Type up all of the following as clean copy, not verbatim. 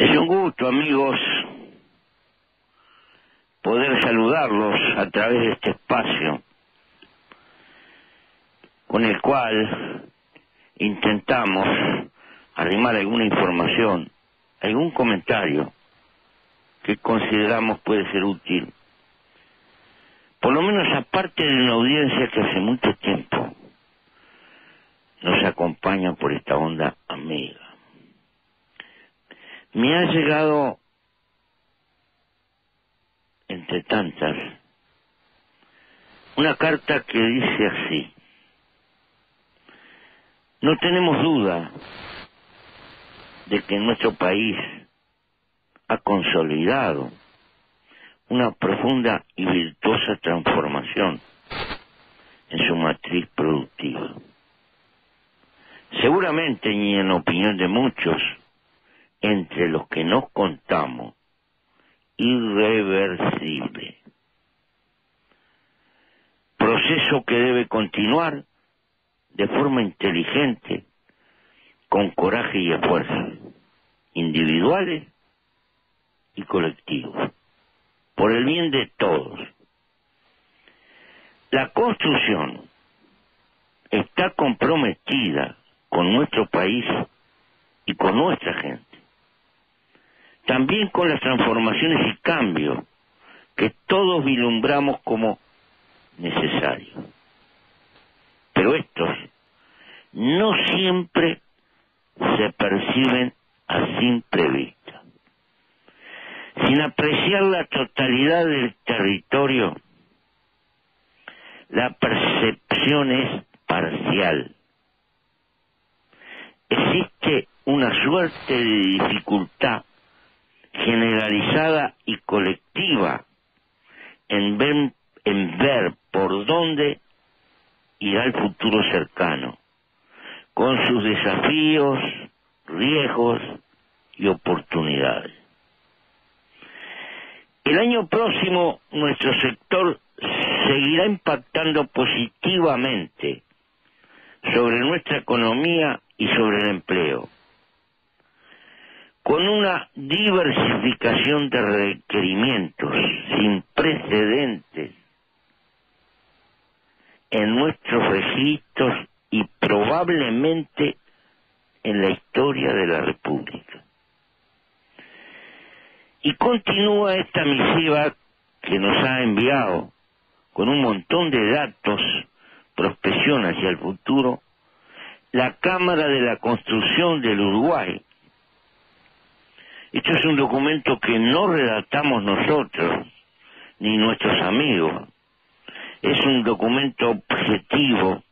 Es un gusto, amigos, poder saludarlos a través de este espacio con el cual intentamos arrimar alguna información, algún comentario que consideramos puede ser útil, por lo menos aparte de una audiencia que hace mucho tiempo nos acompaña por esta onda amiga. Me ha llegado, entre tantas, una carta que dice así: no tenemos duda de que nuestro país ha consolidado una profunda y virtuosa transformación en su matriz productiva. Seguramente, y en opinión de muchos, entre los que nos contamos, irreversible. Proceso que debe continuar de forma inteligente, con coraje y esfuerzo, individuales y colectivos, por el bien de todos. La construcción está comprometida con nuestro país y con nuestra gente. También con las transformaciones y cambios que todos vislumbramos como necesarios. Pero estos no siempre se perciben a simple vista. Sin apreciar la totalidad del territorio, la percepción es parcial. Existe una suerte de dificultad generalizada y colectiva en ver por dónde irá el futuro cercano, con sus desafíos, riesgos y oportunidades. El año próximo nuestro sector seguirá impactando positivamente sobre nuestra economía y sobre el empleo, con una diversificación de requerimientos sin precedentes en nuestros registros y probablemente en la historia de la República. Y continúa esta misiva que nos ha enviado con un montón de datos, prospección hacia el futuro, la Cámara de la Construcción del Uruguay. Esto es un documento que no redactamos nosotros, ni nuestros amigos. Es un documento objetivo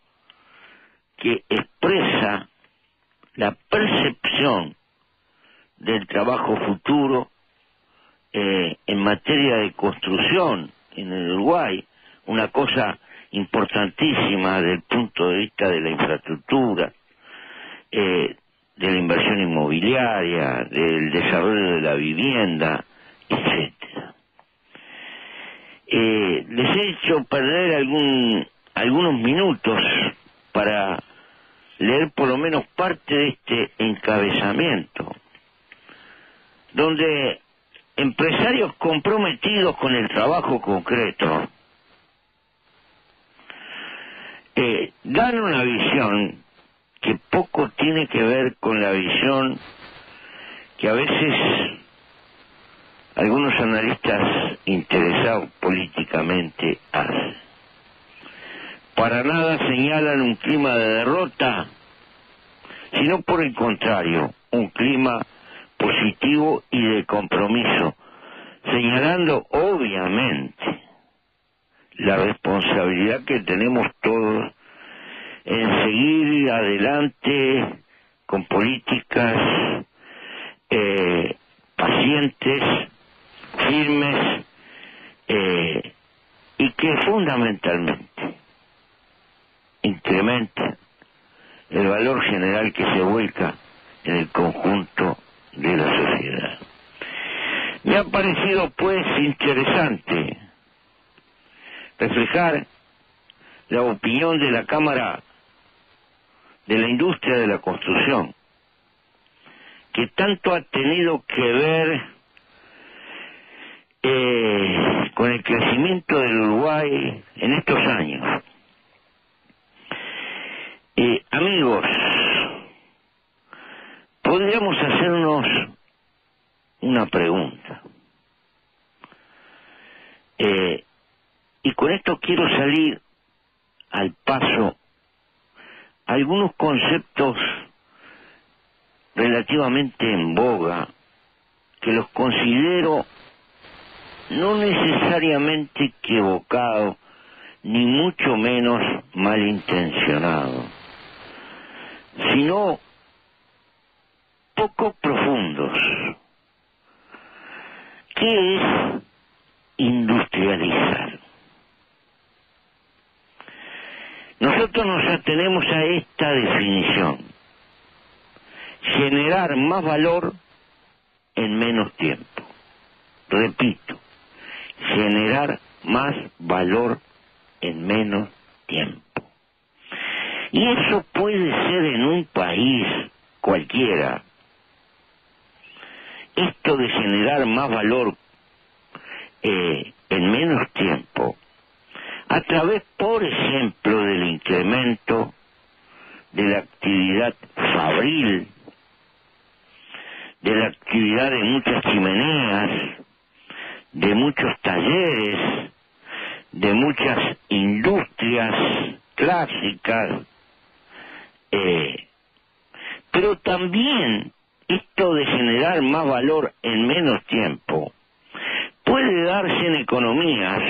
que expresa la percepción del trabajo futuro en materia de construcción en el Uruguay, una cosa importantísima desde el punto de vista de la infraestructura, de la inversión inmobiliaria, del desarrollo de la vivienda, etcétera. Les he hecho perder algunos minutos para leer por lo menos parte de este encabezamiento, donde empresarios comprometidos con el trabajo concreto dan una visión que poco tiene que ver con la visión que a veces algunos analistas interesados políticamente hacen. Para nada señalan un clima de derrota, sino por el contrario, un clima positivo y de compromiso, señalando obviamente la responsabilidad que tenemos todos en seguir adelante con políticas pacientes, firmes, y que fundamentalmente incrementen el valor general que se vuelca en el conjunto de la sociedad. Me ha parecido pues interesante reflejar la opinión de la Cámara de la Industria de la Construcción, que tanto ha tenido que ver con el crecimiento del Uruguay en estos años. Amigos, podríamos hacernos una pregunta. Y con esto quiero salir al paso algunos conceptos relativamente en boga, que los considero no necesariamente equivocados, ni mucho menos malintencionados, sino poco profundos. ¿Qué es industrializar? Nosotros nos atenemos a esta definición: generar más valor en menos tiempo. Repito, generar más valor en menos tiempo. Y eso puede ser en un país cualquiera. Esto de generar más valor en menos tiempo, a través, por ejemplo, del incremento de la actividad fabril, de la actividad de muchas chimeneas, de muchos talleres, de muchas industrias clásicas, pero también esto de generar más valor en menos tiempo puede darse en economías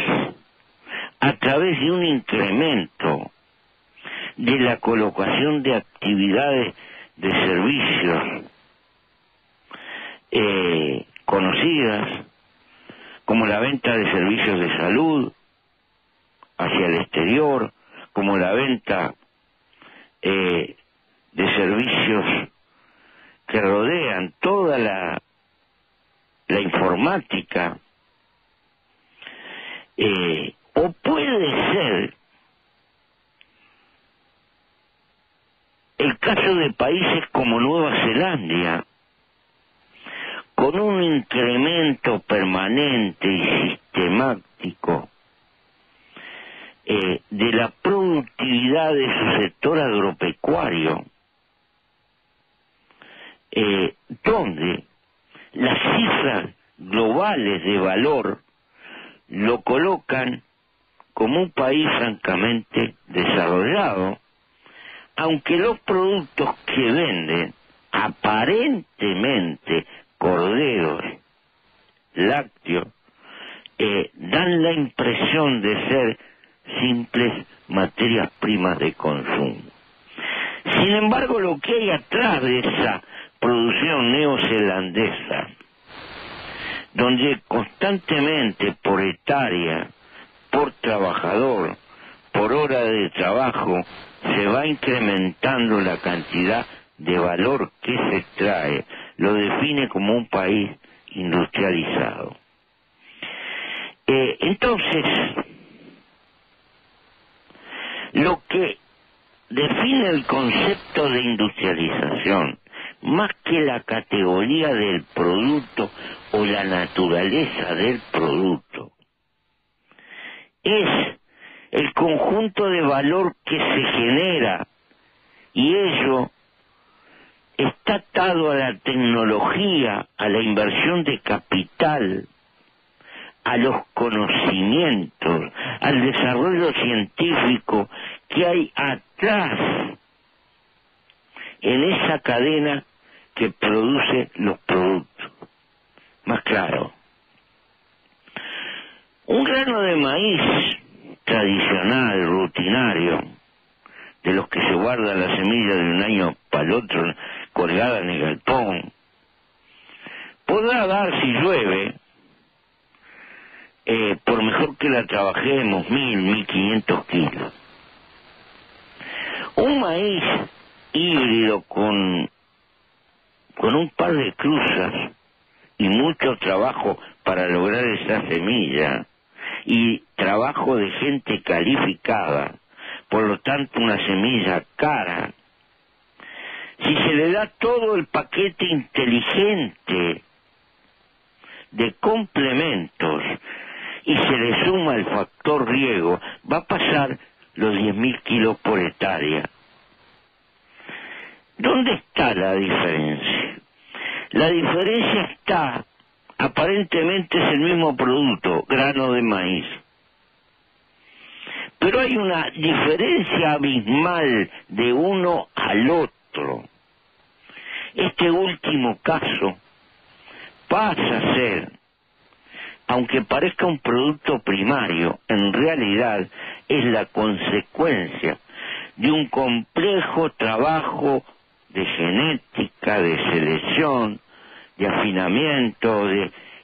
a través de un incremento de la colocación de actividades de servicios conocidas, como la venta de servicios de salud hacia el exterior, como la venta de servicios que rodean toda la informática, o puede ser el caso de países como Nueva Zelanda, con un incremento permanente y sistemático de la productividad de su sector agropecuario, donde las cifras globales de valor lo colocan como un país francamente desarrollado, aunque los productos que venden, aparentemente corderos, lácteos, dan la impresión de ser simples materias primas de consumo. Sin embargo, lo que hay atrás de esa producción neozelandesa, donde constantemente por hectárea, por trabajador, por hora de trabajo, se va incrementando la cantidad de valor que se extrae, lo define como un país industrializado. Entonces, lo que define el concepto de industrialización, más que la categoría del producto o la naturaleza del producto, es el conjunto de valor que se genera, y ello está atado a la tecnología, a la inversión de capital, a los conocimientos, al desarrollo científico que hay atrás en esa cadena que produce los productos. Más claro, un grano de maíz tradicional, rutinario, de los que se guarda la semilla de un año para el otro colgada en el galpón, podrá dar, si llueve, por mejor que la trabajemos, 1.500 kilos. Un maíz híbrido con un par de cruzas y mucho trabajo para lograr esa semilla, y trabajo de gente calificada, por lo tanto una semilla cara, si se le da todo el paquete inteligente de complementos y se le suma el factor riego, va a pasar los 10.000 kilos por hectárea. ¿Dónde está la diferencia? La diferencia está, aparentemente es el mismo producto, grano de maíz. Pero hay una diferencia abismal de uno al otro. Este último caso pasa a ser, aunque parezca un producto primario, en realidad es la consecuencia de un complejo trabajo de genética, de selección, de afinamiento,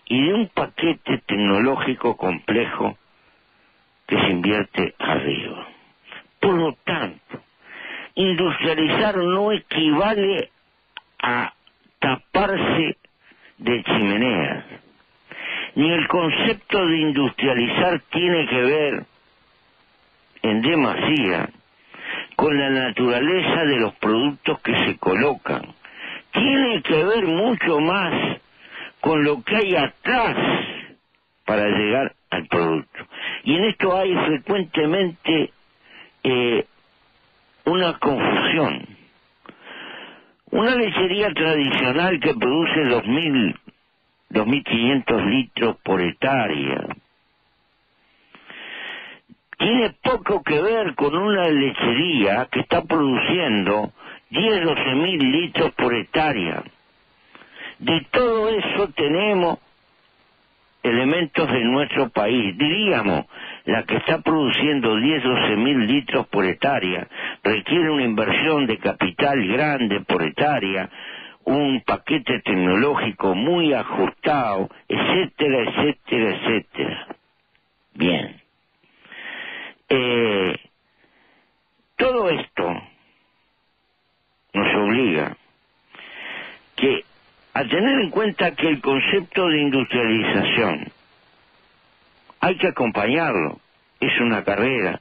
y de un paquete tecnológico complejo que se invierte arriba. Por lo tanto, industrializar no equivale a taparse de chimeneas, ni el concepto de industrializar tiene que ver en demasía con la naturaleza de los productos que se colocan. Tiene que ver mucho más con lo que hay atrás para llegar al producto. Y en esto hay frecuentemente una confusión. Una lechería tradicional que produce 2.500 litros por hectárea tiene poco que ver con una lechería que está produciendo 12.000 litros por hectárea. De todo eso tenemos elementos de nuestro país. Diríamos, la que está produciendo 12.000 litros por hectárea requiere una inversión de capital grande por hectárea, un paquete tecnológico muy ajustado, etcétera, etcétera, etcétera. Bien. Todo esto nos obliga a tener en cuenta que el concepto de industrialización hay que acompañarlo, es una carrera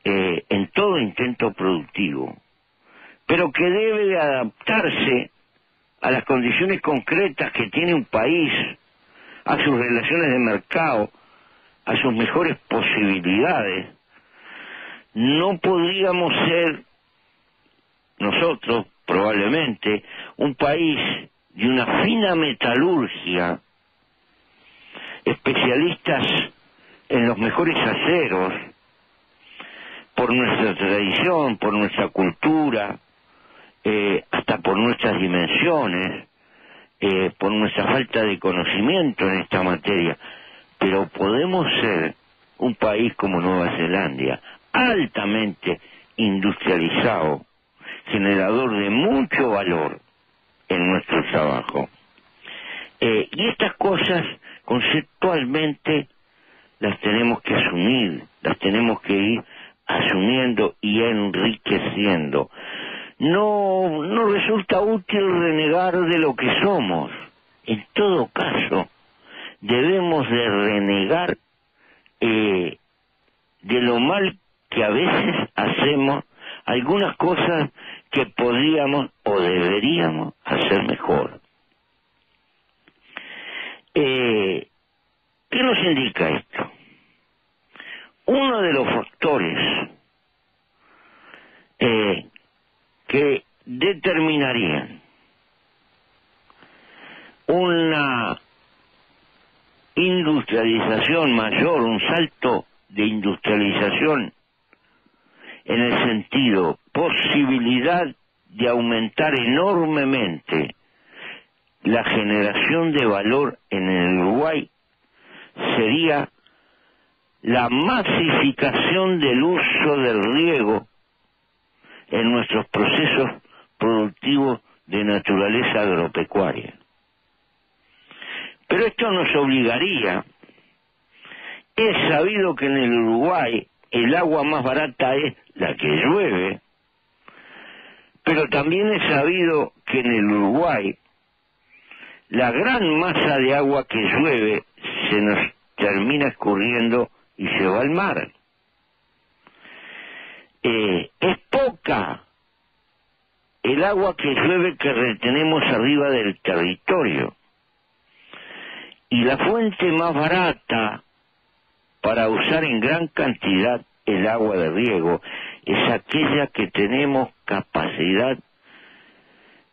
en todo intento productivo, pero que debe de adaptarse a las condiciones concretas que tiene un país, a sus relaciones de mercado, a sus mejores posibilidades. No podríamos ser nosotros, probablemente, un país de una fina metalurgia, especialistas en los mejores aceros, por nuestra tradición, por nuestra cultura, hasta por nuestras dimensiones, por nuestra falta de conocimiento en esta materia. Pero podemos ser un país como Nueva Zelanda, altamente industrializado, generador de mucho valor en nuestro trabajo. Y estas cosas conceptualmente las tenemos que asumir, las tenemos que ir asumiendo y enriqueciendo. No resulta útil renegar de lo que somos. En todo caso, debemos de renegar de lo mal que a veces hacemos, algunas cosas que podríamos o deberíamos hacer mejor. ¿Qué nos indica esto? Uno de los factores que determinarían una industrialización mayor, un salto de industrialización en el sentido posibilidad de aumentar enormemente la generación de valor en el Uruguay, sería la masificación del uso del riego en nuestros procesos productivos de naturaleza agropecuaria. Pero esto nos obligaría, es sabido que en el Uruguay el agua más barata es la que llueve, pero también es sabido que en el Uruguay la gran masa de agua que llueve se nos termina escurriendo y se va al mar. Es poca el agua que llueve que retenemos arriba del territorio. Y la fuente más barata para usar en gran cantidad el agua de riego es aquella que tenemos capacidad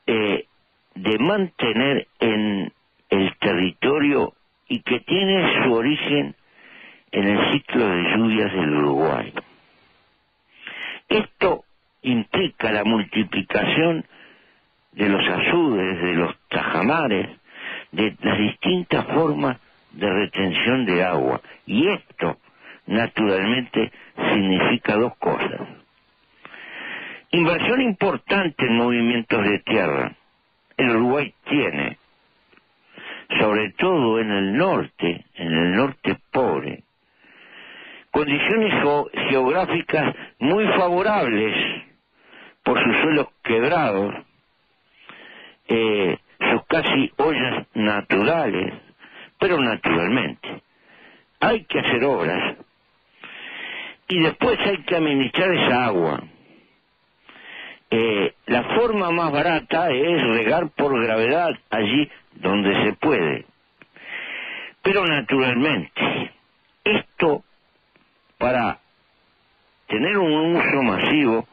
de mantener en el territorio y que tiene su origen en el ciclo de lluvias del Uruguay. Esto implica la multiplicación de los azudes, de los tajamares, de las distintas formas de retención de agua. Y esto, naturalmente, significa dos cosas. Inversión importante en movimientos de tierra. El Uruguay tiene, sobre todo en el norte pobre, condiciones geográficas muy favorables por sus suelos quebrados, sus casi ollas naturales, pero naturalmente hay que hacer obras y después hay que administrar esa agua. La forma más barata es regar por gravedad allí donde se puede, pero naturalmente esto, para tener un uso masivo,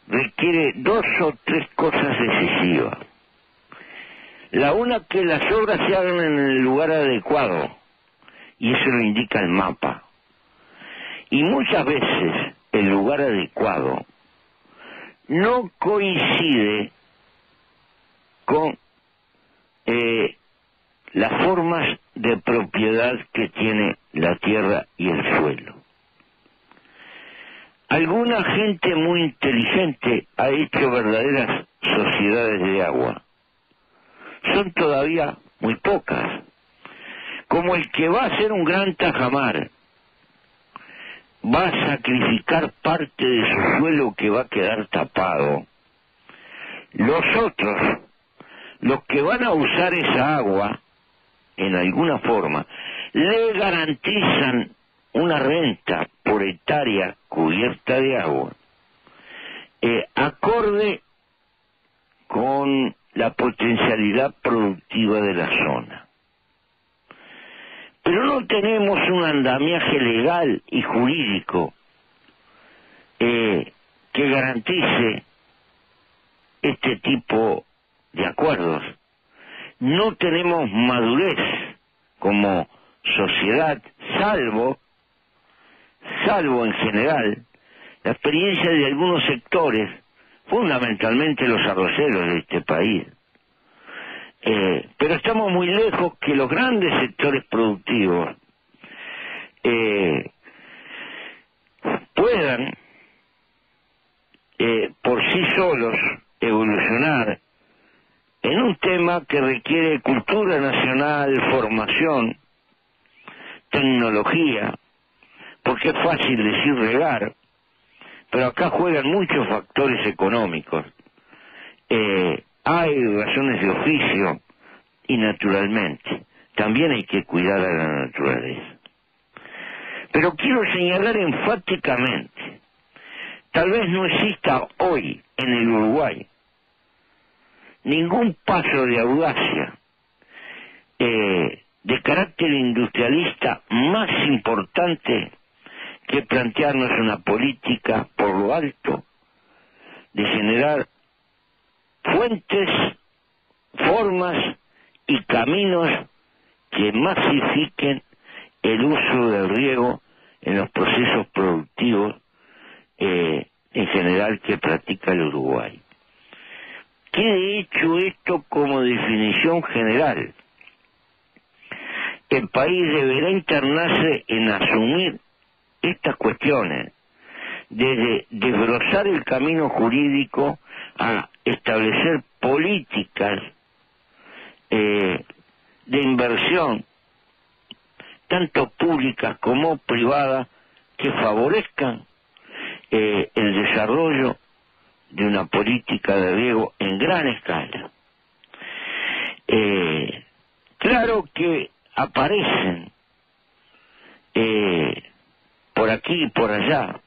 requiere dos o tres cosas decisivas. La una, que las obras se hagan en el lugar adecuado, y eso lo indica el mapa. Y muchas veces el lugar adecuado no coincide con las formas de propiedad que tiene la tierra y el suelo. Alguna gente muy inteligente ha hecho verdaderas sociedades de agua. Son todavía muy pocas. Como el que va a hacer un gran tajamar, va a sacrificar parte de su suelo que va a quedar tapado. Los otros, los que van a usar esa agua, en alguna forma, le garantizan una renta por hectárea cubierta de agua, acorde con la potencialidad productiva de la zona. Pero no tenemos un andamiaje legal y jurídico que garantice este tipo de acuerdos. No tenemos madurez como sociedad, salvo en general la experiencia de algunos sectores, fundamentalmente los arroceros de este país. Pero estamos muy lejos que los grandes sectores productivos puedan por sí solos evolucionar en un tema que requiere cultura nacional, formación, tecnología, porque es fácil decir regar, pero acá juegan muchos factores económicos. Hay razones de oficio y naturalmente también hay que cuidar a la naturaleza. Pero quiero señalar enfáticamente, tal vez no exista hoy en el Uruguay ningún paso de audacia de carácter industrialista más importante que plantearnos una política por lo alto de generar fuentes, formas y caminos que masifiquen el uso del riego en los procesos productivos en general que practica el Uruguay. Quede hecho esto como definición general. El país deberá internarse en asumir estas cuestiones, desde desbrozar el camino jurídico a establecer políticas de inversión, tanto públicas como privadas, que favorezcan el desarrollo de una política de riego en gran escala. Claro que aparecen por aquí y por allá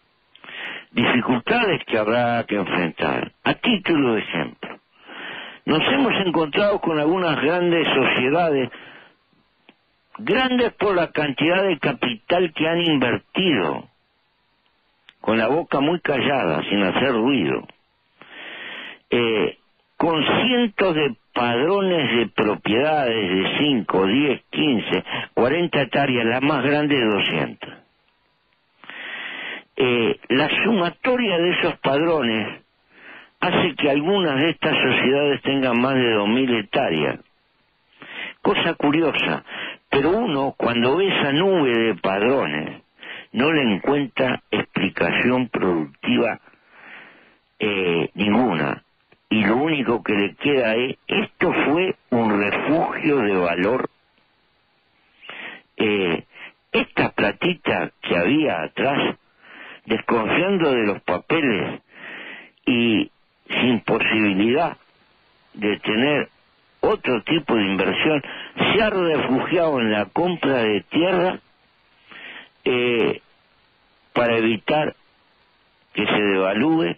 dificultades que habrá que enfrentar. A título de ejemplo, nos hemos encontrado con algunas grandes sociedades, grandes por la cantidad de capital que han invertido, con la boca muy callada, sin hacer ruido, con cientos de padrones de propiedades de 5, 10, 15, 40 hectáreas, la más grande de 200. La sumatoria de esos padrones hace que algunas de estas sociedades tengan más de 2.000 hectáreas. Cosa curiosa, pero uno cuando ve esa nube de padrones no le encuentra explicación productiva ninguna. Y lo único que le queda es, esto fue un refugio de valor. Esta platita que había atrás, desconfiando de los papeles y sin posibilidad de tener otro tipo de inversión, se ha refugiado en la compra de tierra para evitar que se devalúe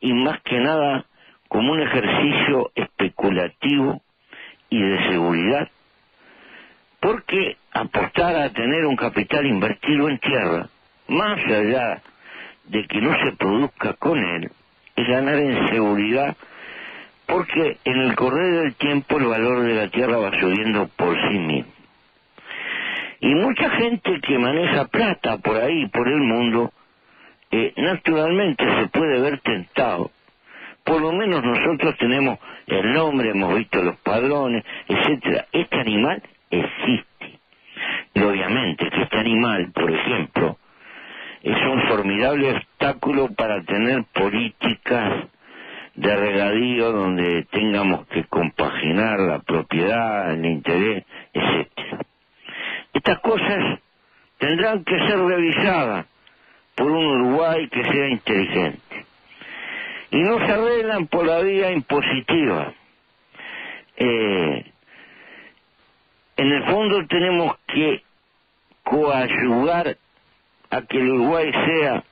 y más que nada como un ejercicio especulativo y de seguridad, porque apostar a tener un capital invertido en tierra, más allá de que no se produzca con él, es ganar en seguridad, porque en el correr del tiempo el valor de la tierra va subiendo por sí mismo. Y mucha gente que maneja plata por ahí, por el mundo, naturalmente se puede ver tentado. Por lo menos nosotros tenemos el nombre, hemos visto los padrones, etcétera. Este animal existe. Y obviamente que este animal, por ejemplo, es un formidable obstáculo para tener políticas de regadío donde tengamos que compaginar la propiedad, el interés, etcétera. Estas cosas tendrán que ser revisadas por un Uruguay que sea inteligente. Y no se arreglan por la vía impositiva. En el fondo tenemos que coadyuvar a que el Uruguay sea,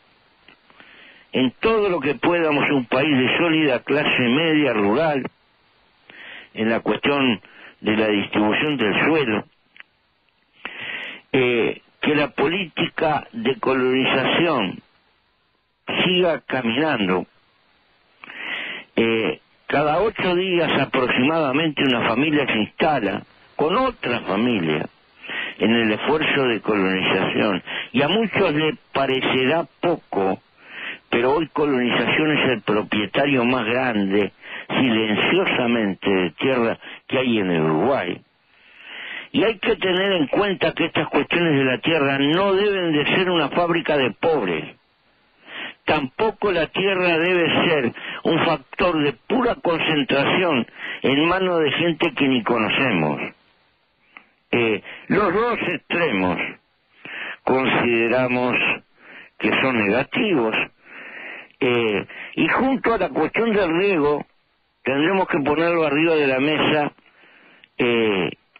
en todo lo que podamos, un país de sólida clase media rural, en la cuestión de la distribución del suelo, que la política de colonización siga caminando. Cada 8 días aproximadamente una familia se instala con otra familia en el esfuerzo de colonización, y a muchos les parecerá poco, pero hoy colonización es el propietario más grande, silenciosamente, de tierra que hay en el Uruguay. Y hay que tener en cuenta que estas cuestiones de la tierra no deben de ser una fábrica de pobres. Tampoco la tierra debe ser un factor de pura concentración en manos de gente que ni conocemos. Los dos extremos consideramos que son negativos, y junto a la cuestión del riego tendremos que ponerlo arriba de la mesa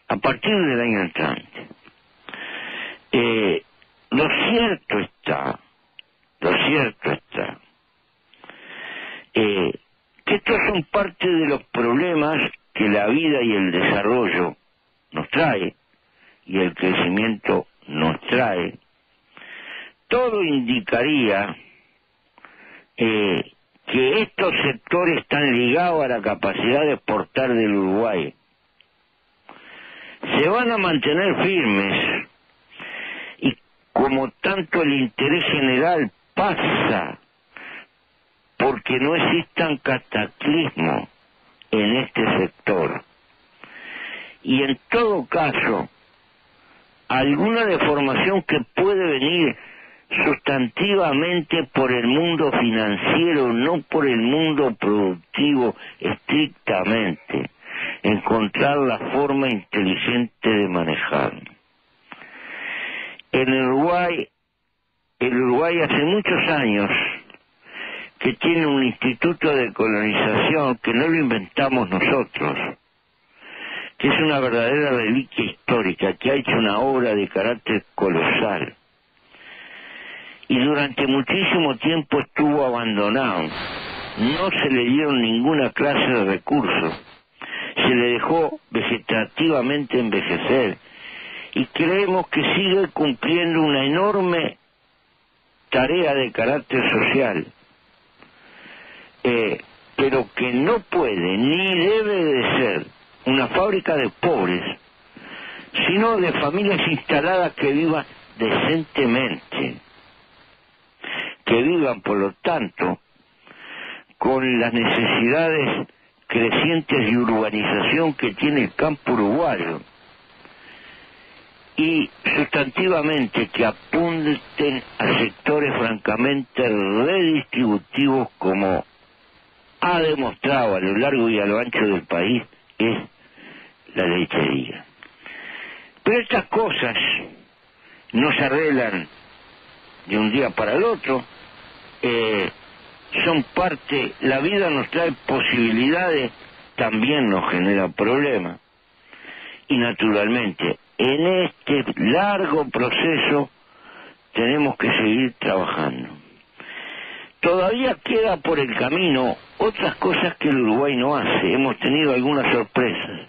a partir del año entrante. Lo cierto está que estos son parte de los problemas que la vida y el desarrollo nos trae, y el crecimiento nos trae. Todo indicaría que estos sectores están ligados a la capacidad de exportar del Uruguay. Se van a mantener firmes, y como tanto el interés general pasa porque no existan cataclismos en este sector, y en todo caso alguna deformación que puede venir sustantivamente por el mundo financiero, no por el mundo productivo estrictamente, encontrar la forma inteligente de manejar. En el Uruguay hace muchos años que tiene un instituto de colonización que no lo inventamos nosotros, que es una verdadera reliquia histórica, que ha hecho una obra de carácter colosal. y durante muchísimo tiempo estuvo abandonado. No se le dieron ninguna clase de recursos, se le dejó vegetativamente envejecer, y creemos que sigue cumpliendo una enorme tarea de carácter social, pero que no puede ni debe de ser una fábrica de pobres, sino de familias instaladas que vivan decentemente, que vivan, por lo tanto, con las necesidades crecientes de urbanización que tiene el campo uruguayo, y sustantivamente que apunten a sectores francamente redistributivos, como ha demostrado a lo largo y a lo ancho del país es la lechería. Pero estas cosas no se arreglan de un día para el otro, son parte, la vida nos trae posibilidades, también nos genera problemas, y naturalmente en este largo proceso tenemos que seguir trabajando. Todavía queda por el camino otras cosas que el Uruguay no hace. Hemos tenido algunas sorpresas.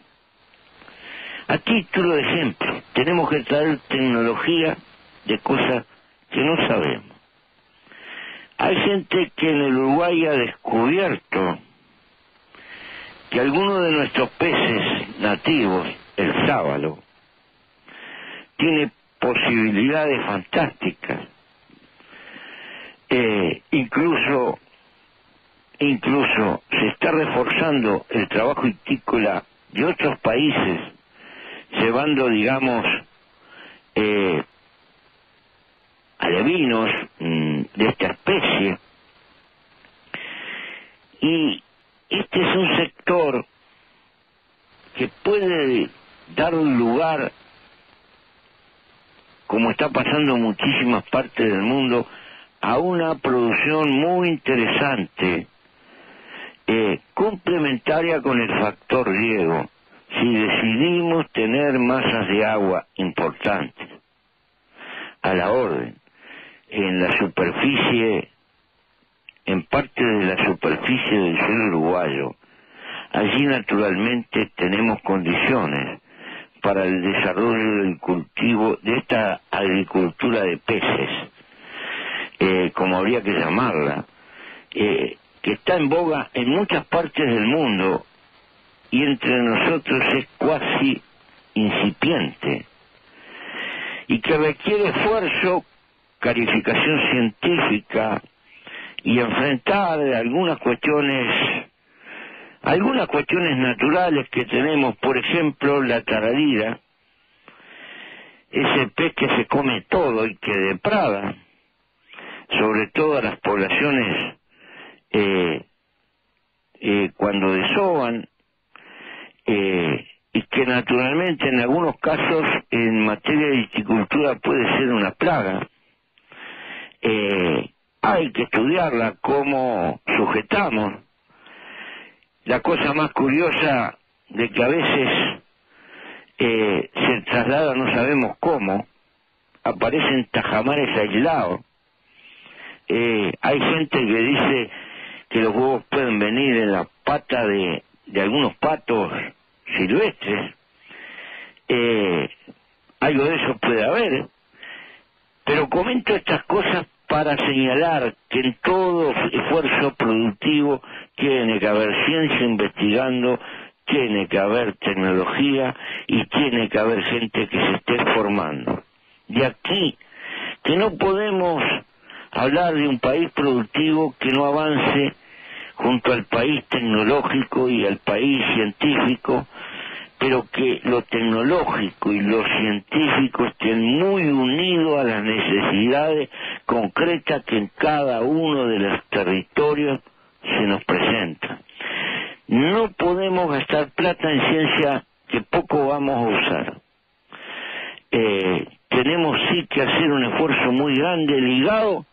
A título de ejemplo, tenemos que traer tecnología de cosas que no sabemos. Hay gente que en el Uruguay ha descubierto que algunos de nuestros peces nativos, el sábalo, tiene posibilidades fantásticas. Incluso se está reforzando el trabajo hípico de otros países, llevando, digamos, alevinos de esta especie. Y este es un sector que puede dar lugar, como está pasando en muchísimas partes del mundo, a una producción muy interesante, complementaria con el factor riego, si decidimos tener masas de agua importantes a la orden en la superficie, en parte de la superficie del suelo uruguayo. Allí naturalmente tenemos condiciones para el desarrollo del cultivo de esta agricultura de peces, como habría que llamarla, que está en boga en muchas partes del mundo y entre nosotros es cuasi incipiente, y que requiere esfuerzo, calificación científica y enfrentar algunas cuestiones naturales que tenemos. Por ejemplo, la taradira, ese pez que se come todo y que deprada sobre todo a las poblaciones cuando desovan, y que naturalmente en algunos casos en materia de viticultura puede ser una plaga. Hay que estudiarla, cómo sujetamos. La cosa más curiosa de que a veces se traslada, no sabemos cómo, aparecen tajamares aislados. Hay gente que dice que los huevos pueden venir en la pata de algunos patos silvestres. Algo de eso puede haber, pero comento estas cosas para señalar que en todo esfuerzo productivo tiene que haber ciencia investigando, tiene que haber tecnología y tiene que haber gente que se esté formando. De aquí que no podemos hablar de un país productivo que no avance junto al país tecnológico y al país científico, pero que lo tecnológico y lo científico estén muy unidos a las necesidades concretas que en cada uno de los territorios se nos presenta. No podemos gastar plata en ciencia que poco vamos a usar. Tenemos sí que hacer un esfuerzo muy grande ligado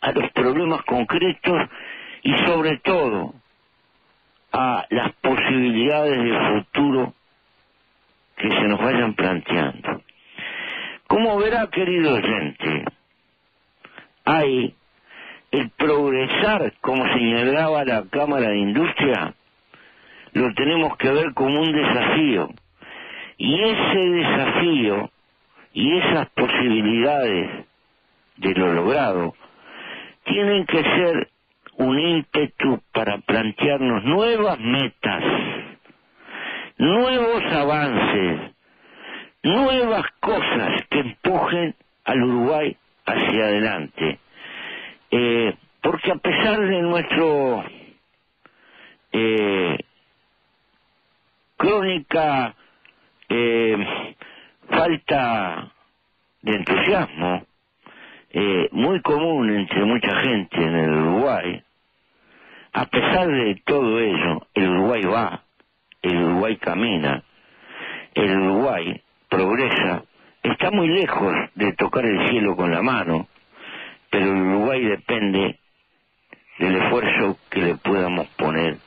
a los problemas concretos y sobre todo a las posibilidades de futuro que se nos vayan planteando. Como verá, querido oyente, hay el progresar, como señalaba la Cámara de Industria, lo tenemos que ver como un desafío. Y ese desafío y esas posibilidades de lo logrado tienen que ser un ímpetu para plantearnos nuevas metas, nuevos avances, nuevas cosas que empujen al Uruguay hacia adelante. Porque a pesar de nuestro crónica falta de entusiasmo, muy común entre mucha gente en el Uruguay, a pesar de todo ello, el Uruguay va, el Uruguay camina, el Uruguay progresa, está muy lejos de tocar el cielo con la mano, pero el Uruguay depende del esfuerzo que le podamos poner